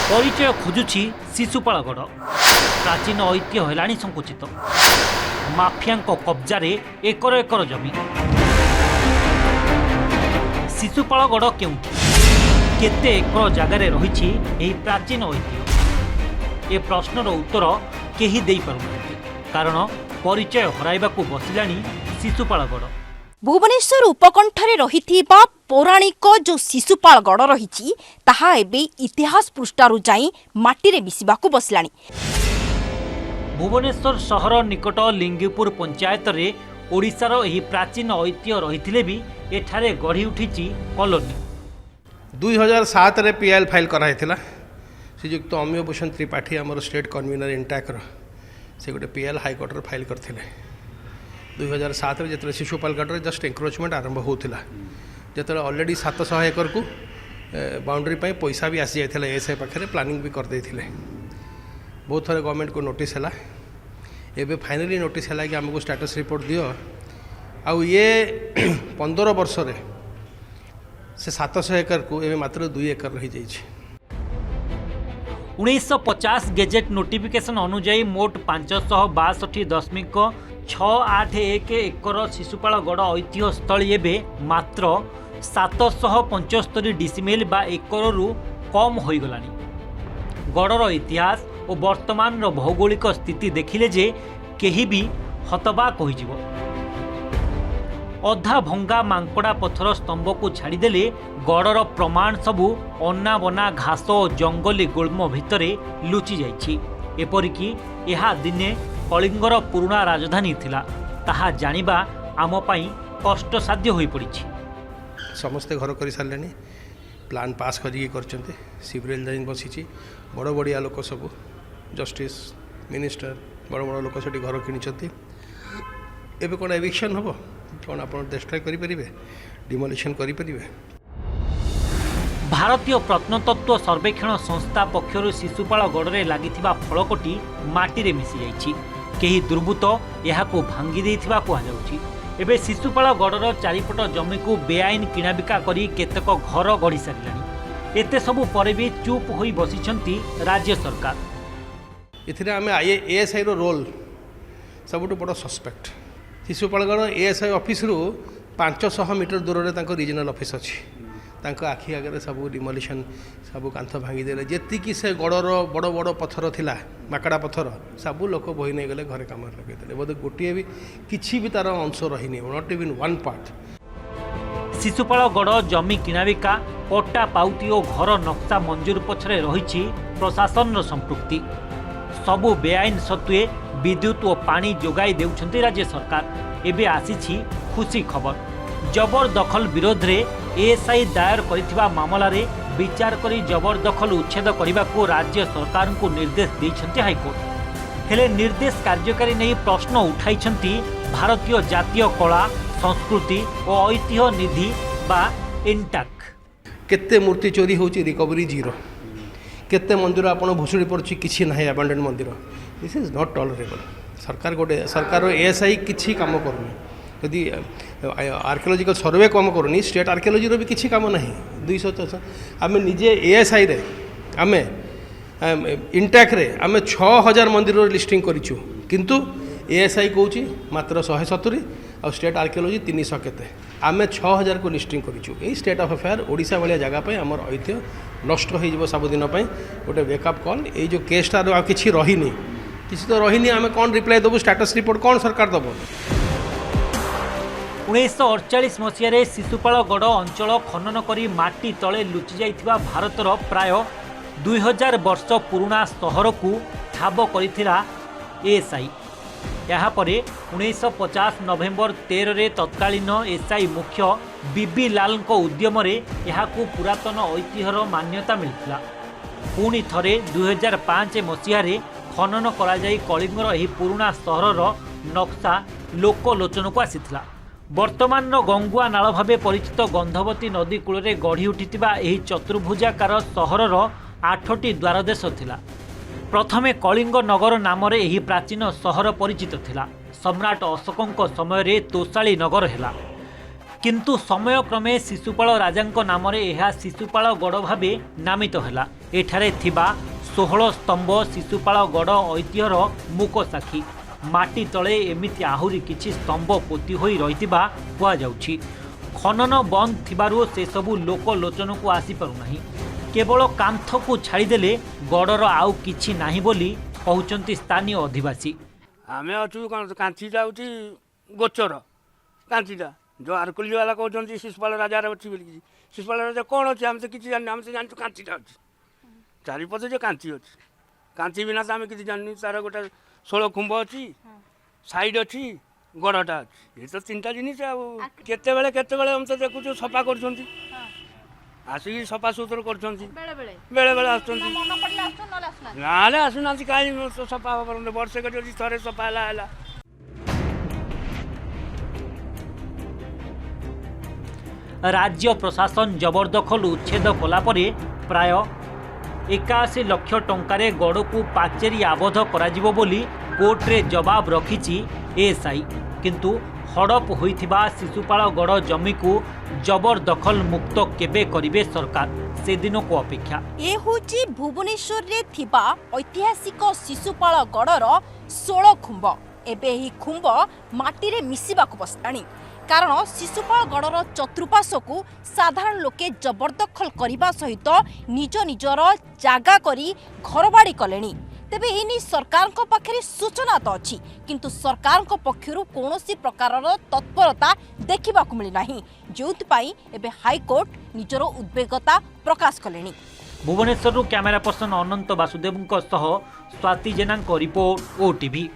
परिचय खोजुछि शिशुपालगढ़ प्राचीन ऐतिह्य हेलाणी संकुचित माफिया कब्जारे एकर एकर जमी शिशुपालगढ़ केउंठी केते एकर जगार रही प्राचीन ऐतिह्य ए प्रश्नर उत्तर केही देई पारुनाहांती कारण परिचय हराइबाकू बसिलाणी शिशुपालगढ़। भुवनेश्वर उपकंठरे रहिथिबा पौराणिक जो शिशुपालगढ़ रही ताहा एबे इतिहास पृष्ठारु जाई माटीरे मिसिबाकू बसलाणी। भुवनेश्वर सहर निकट लिंगीपुर पंचायत रे ओडिशार एही प्राचीन ऐतिह्य रहिथिले भी एठारे गढ़ी उठिछि कॉलोनी। 2007 रे पीएल फाइल कराइथिला श्रीयुक्त अमिय भूषण त्रिपाठी आमर स्टेट कन्वीनर इंटाक्र से गोटे पीएल हाईकोर्ट रे फाइल करथिले। 2007 रे जतले शिशुपालगढ़ रे जस्ट एंक्रोचमेंट आरंभ होउथिला जतले ऑलरेडी 700 एकड़ को बाउंड्री पे पैसा भी आसी जाइथिला एसआई पाखरे प्लानिंग भी कर देथिले। बहुत थोड़े गवर्नमेंट को नोटिस है एबे फाइनली नोटिस है कि आमको स्टेटस रिपोर्ट दियो आउ ये 15 वर्ष रे से 700 एकड़ को एबे मात्र 2 एकड़ रही जाइछि। 1950 गेजेट नोटिफिकेशन अनुजाई मोट 562.681 एकर शिशुपालगढ़ ऐतिह्य स्थली एबे मात्र 775 डिसिमेल बा एकरु कम होइगलानी। गढ़र इतिहास और वर्तमान भौगोलिक स्थिति देखिले जे केही भी हतबाक होइजिवो। अधा भंगा मांकड़ा पथर स्तंभ को छाड़देले गढ़र प्रमाण सबू अन्ना बना घास और जंगली गुल्म भितरे लुचि जाइछि। एपरिकी यह दिने कलिंगर पुराणा राजधानी थिला ताहा जानिबा आम पई कष्टसाध्य होई पड़िछि। समस्ते घर कर सारे प्लान पास कर सिवरेज लाइन बसी बड़ बड़िया लोक सब जस्टिस मिनिस्टर बड़ बड़ लोक से घर कि एबे कौन एविक्शन हम कौन आप डिस्ट्रॉय करें डिमोलिशन करें। भारतीय प्रत्नतत्व सर्वेक्षण संस्था पक्षर शिशुपालगढ़ रे लागिथिबा फलकटी माटी मिसी जाइछि। केही दुर्बृत्त एहाको भांगी देइथिबा कुहा जाउछि। एबे शिशुपालगढ़र चारिपट जमी को बेआईन किणाबिका करी केतेक घर गढ़ी सारिलाणी। एते सबु परे भी चुप होई बसिछंती राज्य सरकार। एथिरे आमे एएसआई रो रोल सबुठु बड़ सस्पेक्ट। शिशुपालगढ़ एएसआई ऑफिस रु 500 मीटर दूर रे तांको रीजनल ऑफिस अछि। तांको आखि आगे सब डिमोलिशन सब कांथ भांगी देले जेतिकी से गढ़र बड़ बड़ पत्थर थिला माकड़ा पत्थर सब लोक बोही नहीं गले घरे काम लगे देले बोधे गोटे भी किछि भी तार अंश रही not even one part. Shishupalgarh जमी किणाबिका पट्टा पाउती और घर नक्शा मंजूर पछरे रहिछि प्रशासन संपृक्ति। सबु बेआईन सत्वे विद्युत और पानी जोगाई देउछंती राज्य सरकार। एबे आसीछि खुशी खबर। जबरदखल विरोध रे एएसआई दायर करिथिबा मामला रे विचार करी जबरदखल उच्छेद करने राज्य सरकार को निर्देश देइछंती हाईकोर्ट। हेले निर्देश कार्यकारी नहीं प्रश्न उठाइछंती भारतीय जातीय कला संस्कृति और ऐतिह्य निधि बा इंटाक। केते मूर्ति चोरी होची रिकवरी जीरो। केते मंदिर आपण भुसुड़ी पड़छि किछि नाही अबंडन मंदिर। This is not tolerable. सरकार गोटे सरकार एएसआई किछि काम करूनी यदि आर्कियोलॉजिकल सर्वे कम करूनी स्टेट आर्कियोलॉजी भी किसी काम ना 200 आम निजे एएसआई रे आम इंटाक रे आम 6000 मंदिर लिस्टिंग करूँ किंतु एएसआई कौची मात्र 170 और स्टेट आर्कियोलॉजी 300 केते आम 6000 को लिस्टिंग करूँ। यही स्टेट ऑफ अफेयर ओडिशा भाया जगह आम ऐतिह्य नष्ट हो सबुदिन गोटे वेकअप कॉल। ये जो केसटा किसी रहीनी किसी तो रहीनी आम कौन रिप्लाई देवु स्टेटस रिपोर्ट कौन सरकार दब। 1948 मसीह शिशुपालगढ़ अंचल खनन करी माटी तले लुचि जाइथिबा भारतर प्राय 2000 वर्ष पुराणा सहर को ठाब करिथिला एएसआई। याहापरे 1950 नवेम्बर 13 रे तत्कालीन एसआई मुख्य बीबी लाल उद्यम यहाकू पुरातन ऐतिह्यर मान्यता मिलथिला। पुणी थरे 2005 मसीह खनन करा जाई कलिंगर एही पुराणा सहरर नक्शा लोकलोचन को आसीथिला। वर्तमान गंगुआ नाल भावे परिचित गंधवती नदी कूल गढ़ी उठिथिबा एही चतुर्भुजाकार सहरर 8टी द्वारदेश थिला। प्रथमे कलिंग नगर नाम एही प्राचीन सहर परिचित थिला। सम्राट अशोकଙ୍କ समय तोशाली नगर हेला किंतु समय क्रमे शिशुपाल राजांक नाम यह शिशुपाल गड़ भाव नामित है। एठारे थिबा 16 स्तंभ शिशुपाल गड़ ऐतिह्यर मुक साक्षी। माटी तले एमिति आहुरी किछि स्तंभ पोती होई रहितिबा कुआ जाउछि। खनन बंद थिबारु से सबु लोक लोचन को आसी पारुनाही। केवल कांथ को छाड़ीदेले गड़र आउ किछि नाही बोली कहउचंती स्थानीय अधिवासी। आमे अछु कांचीटा हूँ गोचर कांचीटा जो आरकुली वाला कहते शिशुपाल राजा अच्छी बोलिकी शिशुपाल राजा कौन अच्छे आम तो किसी जान आम तो जानू कांचीटा अच्छी चारिपटे जो कांची अच्छी कांची बिना तो आम कि जानू तार गोटे 16 खुंब अच्छी साइड अच्छी गड़टा अच्छी ये तो 3टा जिनिस केते हम तो देखु सफा कर आसिक सफा सुतर कर बेले बेले ना आसुना कहीं सफा वर्षे थे सफा है। राज्य प्रशासन जबरदखल उच्छेद कला परे प्राय 81 लाख टंकारे गड़ को पाचेरी आबद्ध कराजिबो बोली कोर्टे जवाब रखिछि एएसआई। किंतु हड़प होइथिबा शिशुपाल गड़ जमी को जबरदखल मुक्त केबे करिवे सरकार से दिन को अपेक्षा। ए होची भुवनेश्वर रे थिबा ऐतिहासिक शिशुपाल गड़र 16 खुंब। एबे ही खुंब माटी रे मिसिबा को बसलाणी कारण शिशुपाल गड़र चतुर्पार्श्व को साधारण लोके जबरदखल करने सहित निज निजर जागा करी घरबाड़ी कलेनी। तेबे एनी सरकार को पाखरे सूचना तो अच्छी किंतु सरकार को पक्षरु कोनोसी प्रकार तत्परता देखा मिली नाही जोथपाई एबे हाईकोर्ट निजर उद्वेगता प्रकाश कलेनी। भुवनेश्वर कैमरा पर्सन अनंत वासुदेव स्वाति जेना रिपोर्ट ओटीवी।